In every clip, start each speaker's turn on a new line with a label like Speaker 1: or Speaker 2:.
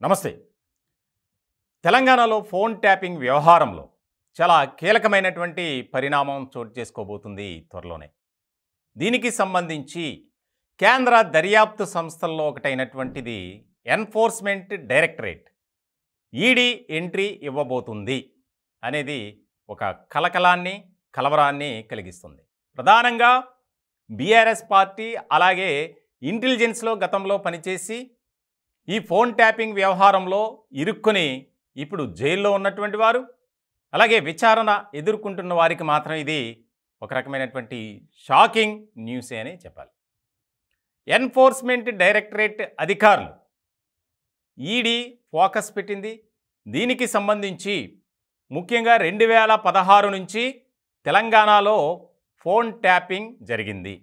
Speaker 1: నమస్తే. తెలంగాణలో phone tapping వ్యవహారంలో చాలా కీలకమైనటువంటి పరిణామం చోటు చేసుకోబోతుంది త్వరలోనే. దీనికి సంబంధించి కేంద్ర దర్యాప్తు సంస్థల్లో ఒకటైనటువంటిది ఎన్ఫోర్స్మెంట్ డైరెక్టరేట్ ఈడీ ఎంట్రీ ఇవ్వబోతుంది అనేది ఒక కలకలాన్ని, కలవరాన్ని కలిగిస్తుంది. ప్రధానంగా బీఆర్ఎస్ పార్టీ అలాగే ఇంటెలిజెన్స్లో గతంలో పనిచేసి ఈ ఫోన్ ట్యాపింగ్ వ్యవహారంలో ఇరుక్కుని ఇప్పుడు జైల్లో ఉన్నటువంటి వారు, అలాగే విచారణ ఎదుర్కొంటున్న వారికి మాత్రం ఇది ఒక రకమైనటువంటి షాకింగ్ న్యూసే అని చెప్పాలి. ఎన్ఫోర్స్మెంట్ డైరెక్టరేట్ అధికారులు ఈడీ ఫోకస్ పెట్టింది. దీనికి సంబంధించి ముఖ్యంగా 2016 నుంచి తెలంగాణలో ఫోన్ ట్యాపింగ్ జరిగింది.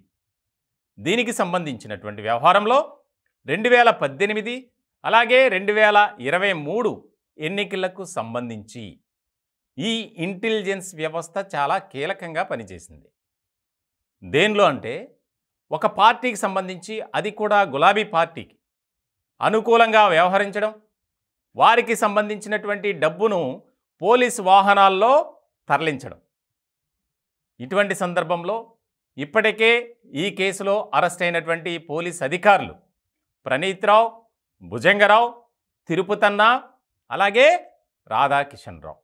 Speaker 1: దీనికి సంబంధించినటువంటి వ్యవహారంలో 2018 అలాగే 2023 ఎన్నికలకు సంబంధించి ఈ ఇంటెలిజెన్స్ వ్యవస్థ చాలా కీలకంగా పనిచేసింది. దేనిలో అంటే ఒక పార్టీకి సంబంధించి, అది కూడా గులాబీ పార్టీకి అనుకూలంగా వ్యవహరించడం, వారికి సంబంధించినటువంటి డబ్బును పోలీసు వాహనాల్లో తరలించడం. ఇటువంటి సందర్భంలో ఇప్పటికే ఈ కేసులో అరెస్ట్ అయినటువంటి పోలీస్ అధికారులు ప్రణీత్ రావు, భుజంగరావు, తిరుపతన్న, అలాగే రాధాకిషన్ రావు.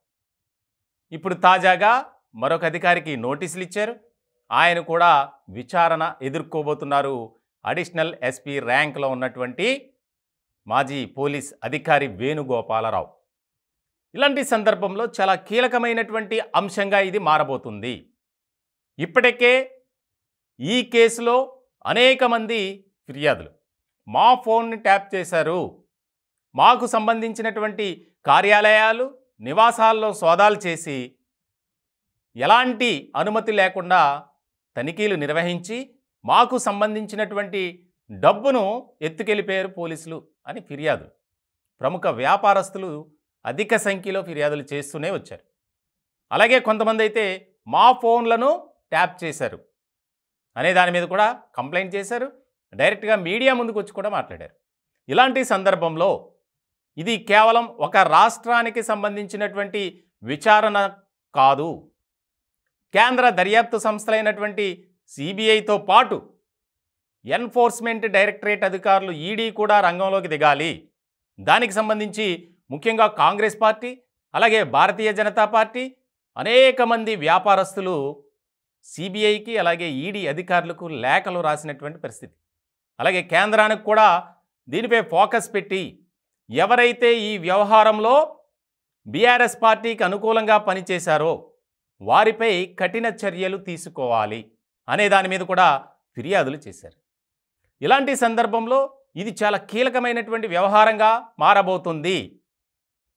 Speaker 1: ఇప్పుడు తాజాగా మరొక అధికారికి నోటీసులు ఇచ్చారు. ఆయన కూడా విచారణ ఎదుర్కోబోతున్నారు. అడిషనల్ ఎస్పీ ర్యాంక్లో ఉన్నటువంటి మాజీ పోలీస్ అధికారి వేణుగోపాలరావు. ఇలాంటి సందర్భంలో చాలా కీలకమైనటువంటి అంశంగా ఇది మారబోతుంది. ఇప్పటికే ఈ కేసులో అనేక మంది ఫిర్యాదులు, మా ఫోన్ని ట్యాప్ చేశారు, మాకు సంబంధించినటువంటి కార్యాలయాలు, నివాసాల్లో సోదాలు చేసి ఎలాంటి అనుమతి లేకుండా తనిఖీలు నిర్వహించి మాకు సంబంధించినటువంటి డబ్బును ఎత్తుకెళ్ళిపోయారు పోలీసులు అని ఫిర్యాదు. ప్రముఖ వ్యాపారస్తులు అధిక సంఖ్యలో ఫిర్యాదులు చేస్తూనే వచ్చారు. అలాగే కొంతమంది అయితే మా ఫోన్లను ట్యాప్ చేశారు అనే దాని మీద కూడా కంప్లైంట్ చేశారు. డైరెక్ట్గా మీడియా ముందుకు వచ్చి కూడా మాట్లాడారు. ఇలాంటి సందర్భంలో ఇది కేవలం ఒక రాష్ట్రానికి సంబంధించినటువంటి విచారణ కాదు. కేంద్ర దర్యాప్తు సంస్థలైనటువంటి సిబిఐతో పాటు ఎన్ఫోర్స్మెంట్ డైరెక్టరేట్ అధికారులు ఈడీ కూడా రంగంలోకి దిగాలి. దానికి సంబంధించి ముఖ్యంగా కాంగ్రెస్ పార్టీ, అలాగే భారతీయ జనతా పార్టీ, అనేక మంది వ్యాపారస్తులు సిబిఐకి అలాగే ఈడీ అధికారులకు లేఖలు రాసినటువంటి పరిస్థితి. అలాగే కేంద్రానికి కూడా దీనిపై ఫోకస్ పెట్టి ఎవరైతే ఈ వ్యవహారంలో బీఆర్ఎస్ పార్టీకి అనుకూలంగా పనిచేశారో వారిపై కఠిన చర్యలు తీసుకోవాలి అనే దాని మీద కూడా ఫిర్యాదులు చేశారు. ఇలాంటి సందర్భంలో ఇది చాలా కీలకమైనటువంటి వ్యవహారంగా మారబోతుంది.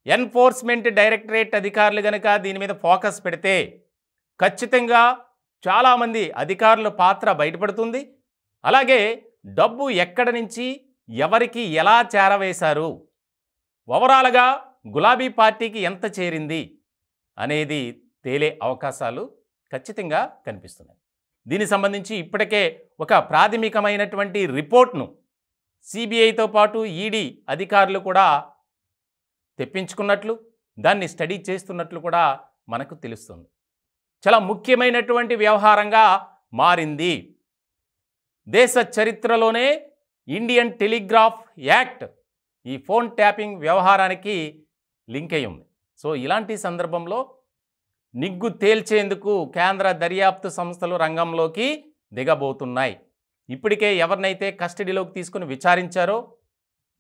Speaker 1: ఎన్ఫోర్స్మెంట్ డైరెక్టరేట్ అధికారులు కనుక దీని మీద ఫోకస్ పెడితే ఖచ్చితంగా చాలామంది అధికారుల పాత్ర బయటపడుతుంది. అలాగే డబ్బు ఎక్కడి నుంచి ఎవరికి ఎలా చేరవేశారు, ఓవరాల్గా గులాబీ పార్టీకి ఎంత చేరింది అనేది తేలే అవకాశాలు ఖచ్చితంగా కనిపిస్తున్నాయి. దీనికి సంబంధించి ఇప్పటికే ఒక ప్రాథమికమైనటువంటి రిపోర్ట్ను సిబిఐతో పాటు ఈడీ అధికారులు కూడా తెప్పించుకున్నట్లు, దాన్ని స్టడీ చేస్తున్నట్లు కూడా మనకు తెలుస్తుంది. చాలా ముఖ్యమైనటువంటి వ్యవహారంగా మారింది. దేశ చరిత్రలోనే ఇండియన్ టెలిగ్రాఫ్ యాక్ట్ ఈ ఫోన్ ట్యాపింగ్ వ్యవహారానికి లింక్ అయి ఉంది. సో ఇలాంటి సందర్భంలో నిగ్గు తేల్చేందుకు కేంద్ర దర్యాప్తు సంస్థలు రంగంలోకి దిగబోతున్నాయి. ఇప్పటికే ఎవరినైతే కస్టడీలోకి తీసుకుని విచారించారో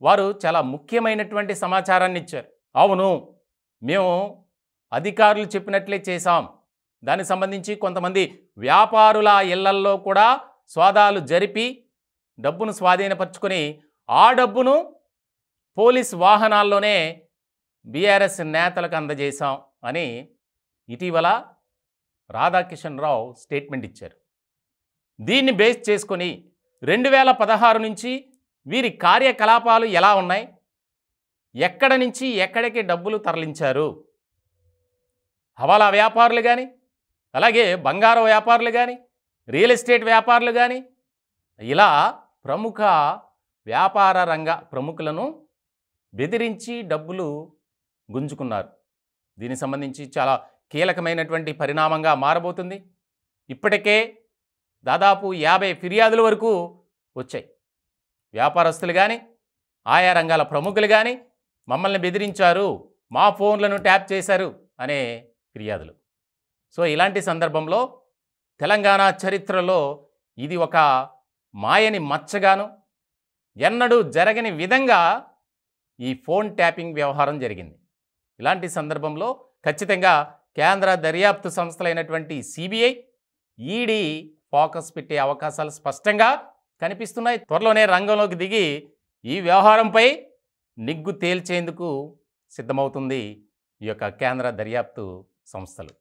Speaker 1: వారు చాలా ముఖ్యమైనటువంటి సమాచారాన్ని ఇచ్చారు. అవును, మేము అధికారులు చెప్పినట్లే చేశాం. దానికి సంబంధించి కొంతమంది వ్యాపారుల ఇళ్లల్లో కూడా సోదాలు జరిపి డబ్బును స్వాధీనపరుచుకొని ఆ డబ్బును పోలీస్ వాహనాల్లోనే బీఆర్ఎస్ నేతలకు అందజేశాం అని ఇటీవల రాధాకిషన్ రావు స్టేట్మెంట్ ఇచ్చారు. దీన్ని బేస్ చేసుకొని 2016 నుంచి వీరి కార్యకలాపాలు ఎలా ఉన్నాయి, ఎక్కడ నుంచి ఎక్కడికి డబ్బులు తరలించారు, హవాలా వ్యాపారులు కానీ, అలాగే బంగారు వ్యాపారులు కానీ, రియల్ ఎస్టేట్ వ్యాపారులు కానీ, ఇలా ప్రముఖ వ్యాపార రంగ ప్రముఖులను బెదిరించి డబ్బులు గుంజుకున్నారు. దీనికి సంబంధించి చాలా కీలకమైనటువంటి పరిణామంగా మారబోతుంది. ఇప్పటికే దాదాపు 50 ఫిర్యాదుల వరకు వచ్చాయి. వ్యాపారస్తులు కానీ, ఆయా రంగాల ప్రముఖులు కానీ మమ్మల్ని బెదిరించారు, మా ఫోన్లను ట్యాప్ చేశారు అనే ఫిర్యాదులు. సో ఇలాంటి సందర్భంలో తెలంగాణ చరిత్రలో ఇది ఒక మాయని మచ్చగాను, ఎన్నడూ జరగని విధంగా ఈ ఫోన్ ట్యాపింగ్ వ్యవహారం జరిగింది. ఇలాంటి సందర్భంలో ఖచ్చితంగా కేంద్ర దర్యాప్తు సంస్థలైనటువంటి సిబిఐ, ఈడీ ఫోకస్ పెట్టే అవకాశాలు స్పష్టంగా కనిపిస్తున్నాయి. త్వరలోనే రంగంలోకి దిగి ఈ వ్యవహారంపై నిగ్గు తేల్చేందుకు సిద్ధమవుతుంది ఈ యొక్క కేంద్ర దర్యాప్తు సంస్థలు.